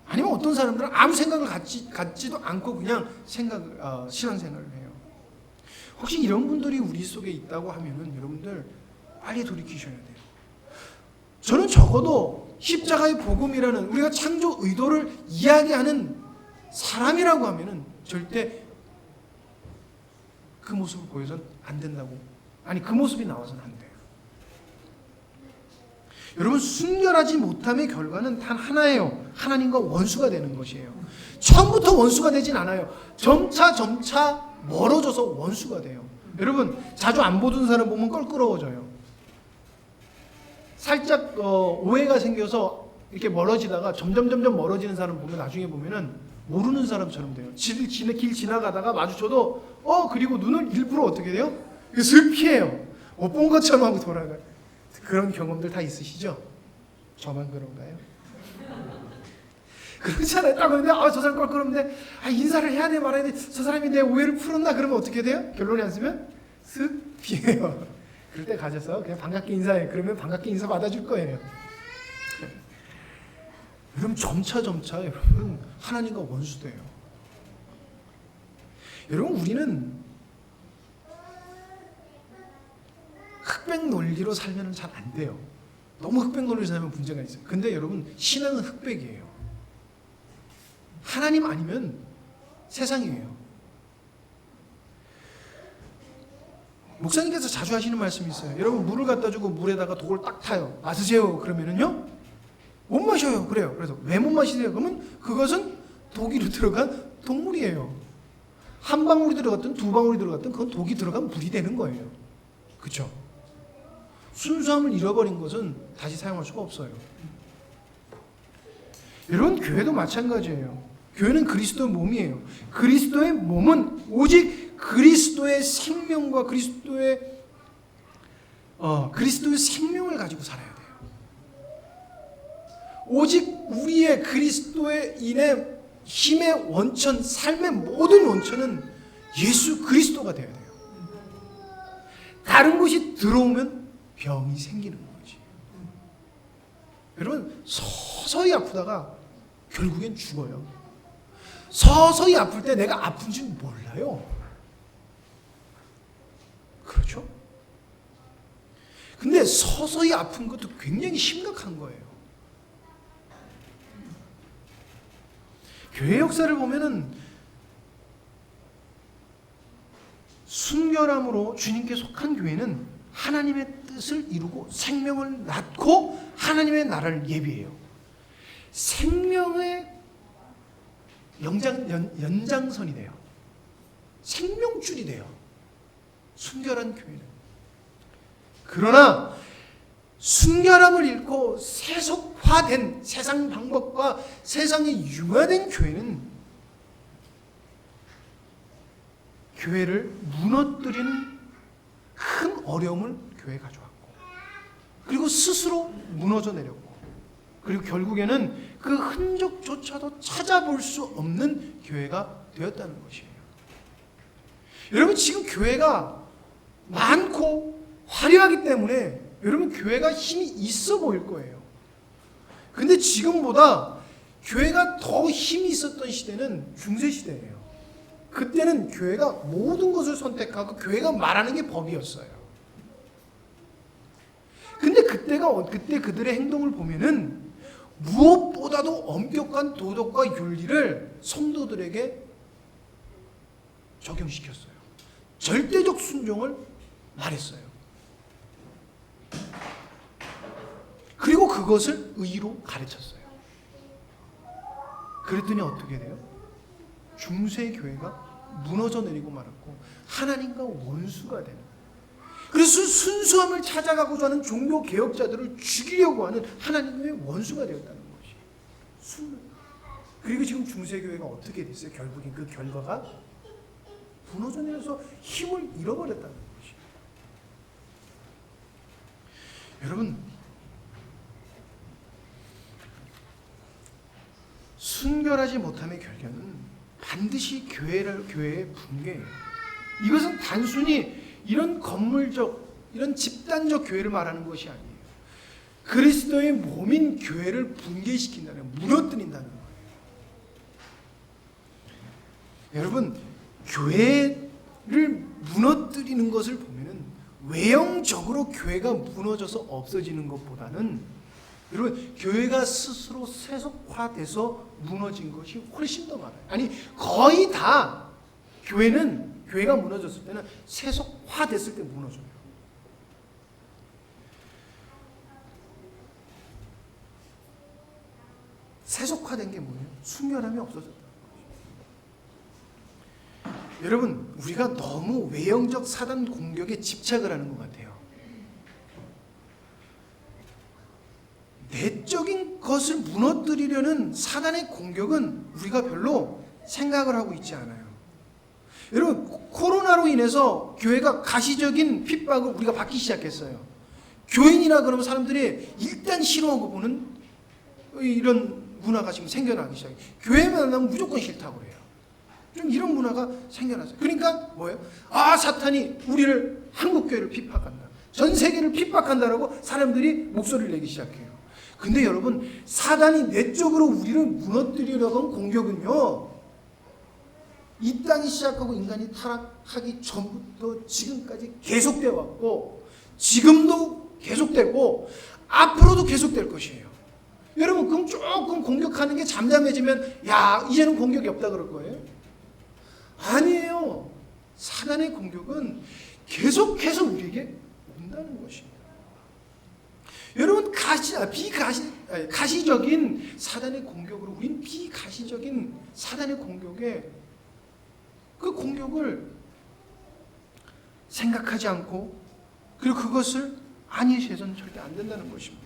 아니면 어떤 사람들은 아무 생각을 갖지도 않고 그냥 신앙생활을 해요. 혹시 이런 분들이 우리 속에 있다고 하면은 여러분들 빨리 돌이키셔야 돼요. 저는 적어도 십자가의 복음이라는 우리가 창조 의도를 이야기하는 사람이라고 하면은 절대 그 모습을 보여서는 안 된다고. 그 모습이 나와서는 안 돼요. 여러분, 순결하지 못함의 결과는 단 하나예요. 하나님과 원수가 되는 것이에요. 처음부터 원수가 되진 않아요. 점차 멀어져서 원수가 돼요. 여러분 자주 안 보던 사람 보면 껄끄러워져요. 살짝 오해가 생겨서 이렇게 멀어지다가 점점 멀어지는 사람 보면 나중에 보면은 모르는 사람처럼 돼요. 길 지나가다가 마주쳐도 그리고 눈을 일부러 어떻게 돼요? 슥 피해요. 못 본 것처럼 하고 돌아가요. 그런 경험들 다 있으시죠? 저만 그런가요? 그렇잖아요. 딱 그런데 저 사람 껄끄러운데 인사를 해야 돼 말아야 돼. 저 사람이 내 오해를 풀었나? 그러면 어떻게 돼요? 결론이 안 쓰면 슥 피해요. 그럴 때 가셔서 그냥 반갑게 인사해. 그러면 반갑게 인사 받아줄 거예요. 그럼 점차 여러분 하나님과 원수돼요. 여러분 우리는 흑백 논리로 살면 잘 안 돼요. 너무 흑백 논리로 살면 문제가 있어요. 근데 여러분 신앙은 흑백이에요. 하나님 아니면 세상이에요. 목사님께서 자주 하시는 말씀이 있어요. 여러분 물을 갖다 주고 물에다가 독을 딱 타요. 마시세요. 그러면은요 못 마셔요. 그래요. 그래서 왜 못 마시세요? 그러면 그것은 독이 들어간 독물이에요. 한 방울이 들어갔든 두 방울이 들어갔든 그건 독이 들어간 물이 되는 거예요. 그렇죠? 순수함을 잃어버린 것은 다시 사용할 수가 없어요. 여러분 교회도 마찬가지예요. 교회는 그리스도의 몸이에요. 그리스도의 몸은 오직 그리스도의 생명과 그리스도의 생명을 가지고 살아야 돼요. 오직 우리의 그리스도의 인해 힘의 원천, 삶의 모든 원천은 예수 그리스도가 되어야 돼요. 다른 것이 들어오면 병이 생기는 거지. 여러분 서서히 아프다가 결국엔 죽어요. 서서히 아플 때 내가 아픈 줄 몰라요. 그렇죠? 근데 서서히 아픈 것도 굉장히 심각한 거예요. 교회 역사를 보면은 순결함으로 주님께 속한 교회는 하나님의 뜻을 이루고 생명을 낳고 하나님의 나라를 예비해요. 생명의 연장선이 돼요. 생명줄이 돼요. 순결한 교회는. 그러나 순결함을 잃고 세속화된 세상 방법과 세상에 융화된 교회는 교회를 무너뜨리는 큰 어려움을 교회에 가져왔고 그리고 스스로 무너져 내렸고 그리고 결국에는 그 흔적조차도 찾아볼 수 없는 교회가 되었다는 것이에요. 여러분 지금 교회가 많고 화려하기 때문에 여러분 교회가 힘이 있어 보일 거예요. 근데 지금보다 교회가 더 힘이 있었던 시대는 중세시대예요. 그때는 교회가 모든 것을 선택하고 교회가 말하는 게 법이었어요. 근데 그때 그들의 행동을 보면은 무엇보다도 엄격한 도덕과 윤리를 성도들에게 적용시켰어요. 절대적 순종을 말했어요. 그리고 그것을 의로 가르쳤어요. 그랬더니 어떻게 돼요? 중세 교회가 무너져 내리고 말았고 하나님과 원수가 되는. 그래서 순수함을 찾아가고자 하는 종교 개혁자들을 죽이려고 하는 하나님의 원수가 되었다는 것이. 그리고 지금 중세 교회가 어떻게 됐어요? 결국엔 그 결과가 무너져 내려서 힘을 잃어버렸다는 것이. 여러분 순결하지 못함의 결과는 반드시 교회의 붕괴예요. 이것은 단순히 이런 건물적, 이런 집단적 교회를 말하는 것이 아니에요. 그리스도의 몸인 교회를 붕괴시킨다는, 무너뜨린다는 거예요. 여러분, 교회를 무너뜨리는 것을 보면은 외형적으로 교회가 무너져서 없어지는 것보다는 여러분 교회가 스스로 세속화돼서 무너진 것이 훨씬 더 많아요. 아니 거의 다 교회가 무너졌을 때는 세속화됐을 때 무너져요. 세속화된 게 뭐예요? 순결함이 없어졌다. 여러분, 우리가 너무 외형적 사단 공격에 집착을 하는 것 같아요. 내적인 것을 무너뜨리려는 사단의 공격은 우리가 별로 생각을 하고 있지 않아요. 여러분, 코로나로 인해서 교회가 가시적인 핍박을 우리가 받기 시작했어요. 교인이라 그러면 사람들이 일단 싫어하고 보는 이런 문화가 지금 생겨나기 시작해요. 교회만 만나면 무조건 싫다고 그래요. 좀 이런 문화가 생겨났어요. 그러니까 뭐예요? 아, 사탄이 우리를, 한국교회를 핍박한다, 전 세계를 핍박한다라고 사람들이 목소리를 내기 시작해요. 근데 여러분, 사단이 내적으로 우리를 무너뜨리려고 하는 공격은요, 이 땅이 시작하고 인간이 타락하기 전부터 지금까지 계속되어 왔고, 지금도 계속되고 앞으로도 계속될 것이에요. 여러분, 그럼 조금 공격하는 게 잠잠해지면 야, 이제는 공격이 없다 그럴 거예요? 아니에요. 사단의 공격은 계속해서 우리에게 온다는 것입니다. 여러분, 가시적인 사단의 공격으로, 우린 비가시적인 사단의 공격에, 그 공격을 생각하지 않고, 그리고 그것을 안이시해서는 절대 안 된다는 것입니다.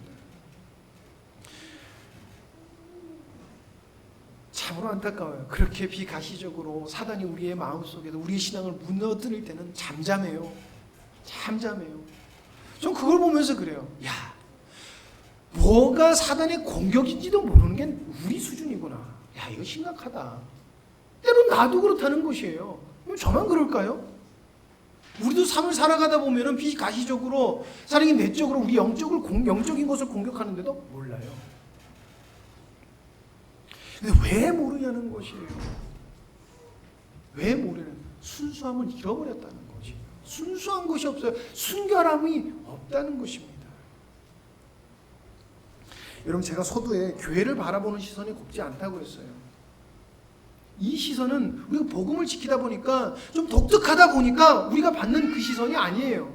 참으로 안타까워요. 그렇게 비가시적으로 사단이 우리의 마음속에서 우리의 신앙을 무너뜨릴 때는 잠잠해요. 잠잠해요. 전 그걸 보면서 그래요. 야, 뭐가 사단의 공격인지도 모르는 게 우리 수준이구나. 야, 이거 심각하다. 때론 나도 그렇다는 것이에요. 저만 그럴까요? 우리도 삶을 살아가다 보면은 비가시적으로, 사람이 내적으로 우리 영적인 것을 공격하는데도 몰라요. 근데 왜 모르냐는 것이에요. 왜 모르는? 순수함을 잃어버렸다는 거지. 순수한 것이 없어요. 순결함이 없다는 것입니다. 여러분, 제가 서두에 교회를 바라보는 시선이 곱지 않다고 했어요. 이 시선은 우리가 복음을 지키다 보니까, 좀 독특하다 보니까 우리가 받는 그 시선이 아니에요.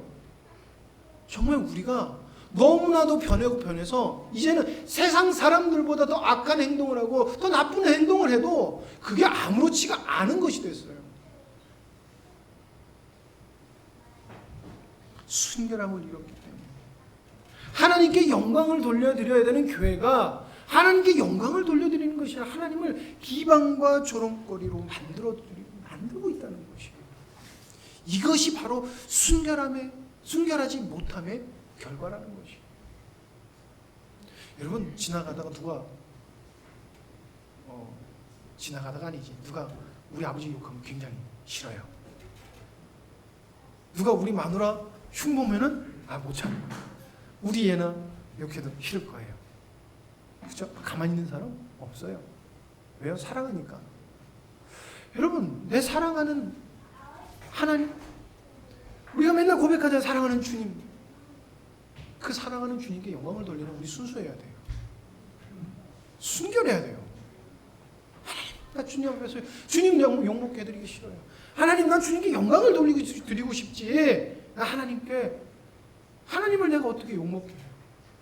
정말 우리가 너무나도 변해서 이제는 세상 사람들보다 더 악한 행동을 하고 더 나쁜 행동을 해도 그게 아무렇지가 않은 것이 됐어요. 순결함을 잃었기 때문에. 하나님께 영광을 돌려드려야 되는 교회가 하나님께 영광을 돌려드리는 것이 아니라 하나님을 기방과 조롱거리로 만들고 있다는 것이에요. 이것이 바로 순결하지 못함의 결과라는 것이에요. 여러분, 지나가다가 누가 우리 아버지 욕하면 굉장히 싫어요. 누가 우리 마누라 흉보면은 못 참고, 우리 애나 욕해도 싫을 거예요. 그렇죠? 가만히 있는 사람 없어요. 왜요? 사랑하니까. 여러분, 내 사랑하는 하나님, 우리가 맨날 고백하자 사랑하는 주님, 그 사랑하는 주님께 영광을 돌리는 우리 순수해야 돼요. 순결해야 돼요. 하나님, 나 주님 앞에서 주님 욕먹게 해드리기 싫어요. 하나님, 난 주님께 영광을 드리고 싶지. 나 하나님을 내가 어떻게 욕먹게 해요?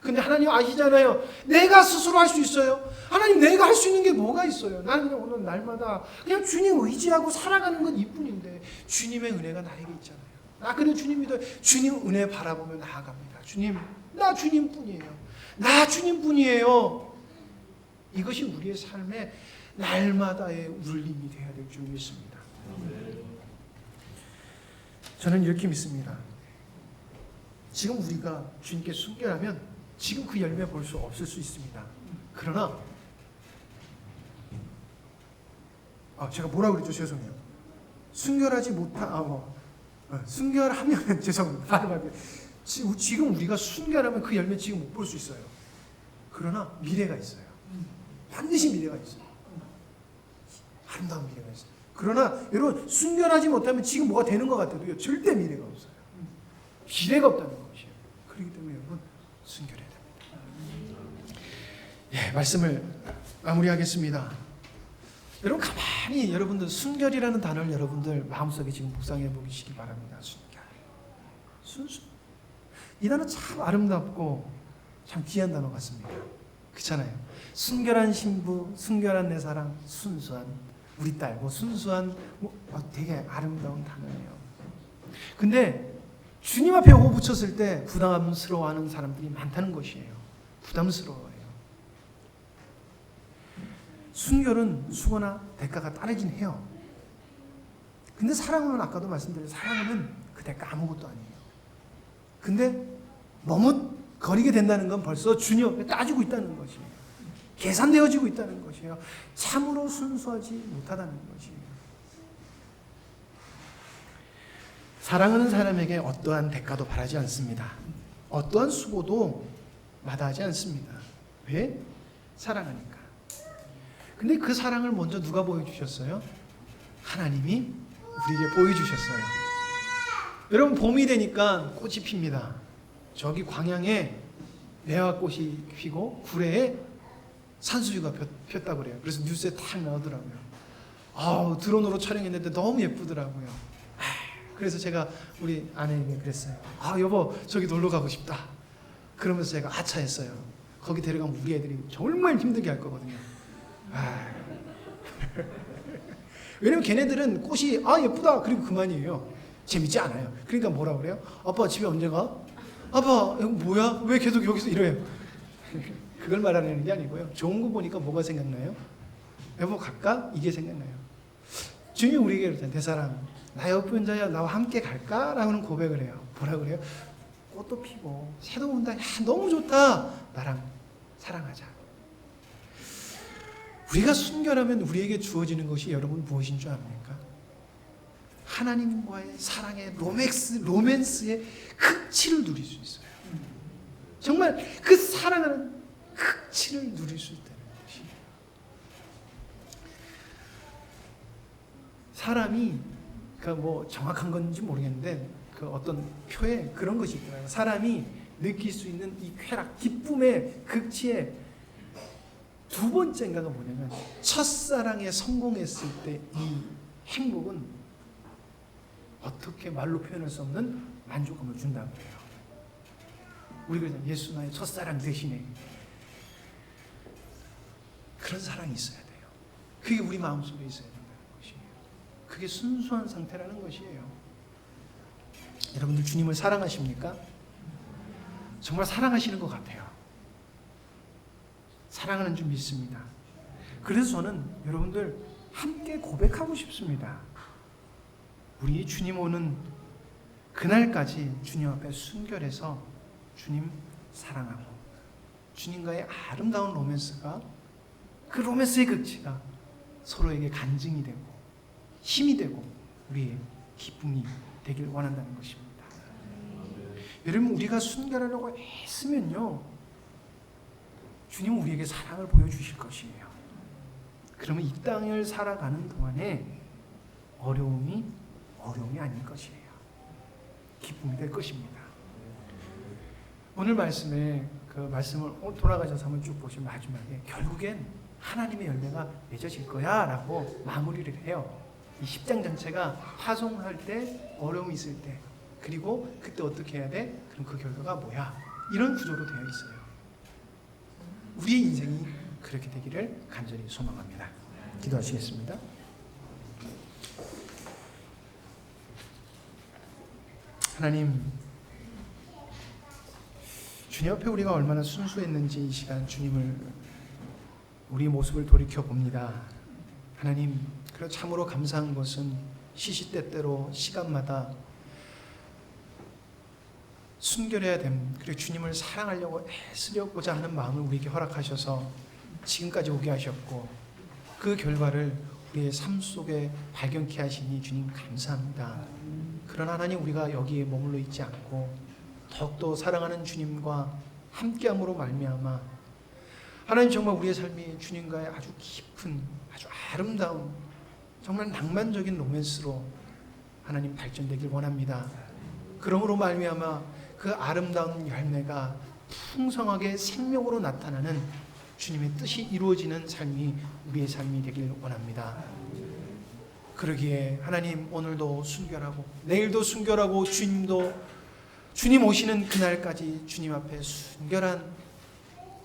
근데 하나님 아시잖아요. 내가 스스로 할 수 있어요. 하나님, 내가 할 수 있는 게 뭐가 있어요? 나는 그냥 오늘 날마다 그냥 주님 의지하고 살아가는 것 이뿐인데, 주님의 은혜가 나에게 있잖아요. 나 그래 주님 믿어요. 주님 은혜 바라보며 나아갑니다. 주님, 나 주님뿐이에요. 나 주님뿐이에요. 이것이 우리의 삶의 날마다의 울림이 되어야 될 줄 믿습니다. 저는 이렇게 믿습니다. 지금 우리가 주님께 순결하면 지금 그 열매 볼 수 없을 수 있습니다. 그러나 제가 뭐라고 그랬죠? 죄송해요. 순결하면 죄송합니다. 지금 우리가 순결하면 그 열매 지금 못 볼 수 있어요. 그러나 미래가 있어요. 반드시 미래가 있어요. 아름다운 미래가 있어요. 그러나 여러분, 순결하지 못하면 지금 뭐가 되는 것 같아도요, 절대 미래가 없어요. 미래가 없다는 것이에요. 그렇기 때문에 여러분, 순결해야 됩니다. 예, 말씀을 마무리하겠습니다. 여러분, 가만히 여러분들 순결이라는 단어를 여러분들 마음속에 지금 묵상해 보시기 바랍니다. 순결, 순수. 이 단어 참 아름답고 참 귀한 단어 같습니다. 그렇잖아요. 순결한 신부, 순결한 내 사랑, 순수한 우리 딸, 순수한, 되게 아름다운 단어예요. 근데 주님 앞에 오고 붙였을 때 부담스러워하는 사람들이 많다는 것이에요. 부담스러워요. 순결은 수고나 대가가 따르긴 해요. 근데 사랑은 아까도 말씀드린 사랑은 그 대가 아무것도 아니에요. 근데 머뭇거리게 된다는 건 벌써 주님 앞에 따지고 있다는 것이에요. 계산되어지고 있다는 것이에요. 참으로 순수하지 못하다는 것이에요. 사랑하는 사람에게 어떠한 대가도 바라지 않습니다. 어떠한 수고도 마다하지 않습니다. 왜? 사랑하니까. 근데 그 사랑을 먼저 누가 보여주셨어요? 하나님이 우리에게 보여주셨어요. 여러분, 봄이 되니까 꽃이 핍니다. 저기 광양에 매화꽃이 피고 구례에 산수유가 폈다고 그래요. 그래서 뉴스에 탁 나오더라고요. 드론으로 촬영했는데 너무 예쁘더라고요. 그래서 제가 우리 아내에게 그랬어요. 여보, 저기 놀러 가고 싶다. 그러면서 제가 아차했어요. 거기 데려가면 우리 애들이 정말 힘들게 할 거거든요. 왜냐면 걔네들은 꽃이 예쁘다 그리고 그만이에요. 재밌지 않아요. 그러니까 뭐라 그래요? 아빠 집에 언제 가? 아빠 이거 뭐야? 왜 계속 여기서 이래요? 그걸 말하는 게 아니고요. 좋은 거 보니까 뭐가 생각나요? 여보 갈까? 이게 생각나요. 주님이 우리에게 그러잖아요. 내 사랑, 나 옆에 자야 나와 함께 갈까? 라고는 고백을 해요. 뭐라 그래요? 꽃도 피고 새도 온다. 너무 좋다. 나랑 사랑하자. 우리가 순결하면 우리에게 주어지는 것이 여러분 무엇인 줄 압니까? 하나님과의 사랑의 로맨스의 극치를 누릴 수 있어요. 정말 그 사랑하는 극치를 누릴 수 있다는 것이에요. 사람이 정확한 건지 모르겠는데 어떤 표에 그런 것이 있더라고요. 사람이 느낄 수 있는 이 쾌락, 기쁨의 극치에 두 번째인가가 뭐냐면 첫사랑에 성공했을 때 이 행복은 어떻게 말로 표현할 수 없는 만족감을 준다고 해요. 우리가 예수 나의 첫사랑 대신에 그런 사랑이 있어야 돼요. 그게 우리 마음속에 있어야 된다는 것이에요. 그게 순수한 상태라는 것이에요. 여러분들 주님을 사랑하십니까? 정말 사랑하시는 것 같아요. 사랑하는 줄 믿습니다. 그래서 저는 여러분들 함께 고백하고 싶습니다. 우리 주님 오는 그날까지 주님 앞에 순결해서 주님 사랑하고 주님과의 아름다운 로맨스가 그 로맨스의 극치가 서로에게 간증이 되고 힘이 되고 우리의 기쁨이 되길 원한다는 것입니다. 여러분, 우리가 순결하려고 애쓰면요 주님은 우리에게 사랑을 보여주실 것이에요. 그러면 이 땅을 살아가는 동안에 어려움이 아닐 것이에요. 기쁨이 될 것입니다. 오늘 말씀에 그 말씀을 돌아가셔서 한번 쭉 보시면 마지막에 결국엔 하나님의 열매가 맺어질 거야 라고 마무리를 해요. 이 10장 전체가 파송할 때 어려움이 있을 때 그리고 그때 어떻게 해야 돼? 그럼 그 결과가 뭐야? 이런 구조로 되어 있어요. 우리의 인생이 그렇게 되기를 간절히 소망합니다. 기도하시겠습니다. 하나님, 주님 앞에 우리가 얼마나 순수했는지 이 시간 주님을 우리 모습을 돌이켜 봅니다. 하나님, 그리고 참으로 감사한 것은 시시때때로 시간마다 순결해야 됨, 그리고 주님을 사랑하려고 애쓰려고자 하는 마음을 우리에게 허락하셔서 지금까지 오게 하셨고 그 결과를 우리의 삶 속에 발견케 하시니 주님 감사합니다. 그러나 하나님, 우리가 여기에 머물러 있지 않고 더욱더 사랑하는 주님과 함께함으로 말미암아 하나님 정말 우리의 삶이 주님과의 아주 깊은 아주 아름다운 정말 낭만적인 로맨스로 하나님 발전되길 원합니다. 그러므로 말미암아 그 아름다운 열매가 풍성하게 생명으로 나타나는 주님의 뜻이 이루어지는 삶이 우리의 삶이 되길 원합니다. 그러기에 하나님, 오늘도 순결하고 내일도 순결하고 주님 오시는 그날까지 주님 앞에 순결한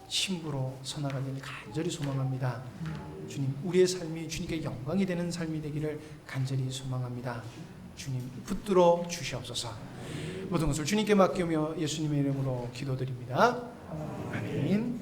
친구로 선하가기를 간절히 소망합니다. 주님, 우리의 삶이 주님께 영광이 되는 삶이 되기를 간절히 소망합니다. 주님, 붙들어 주시옵소서. 모든 것을 주님께 맡기며 예수님의 이름으로 기도드립니다. 아멘.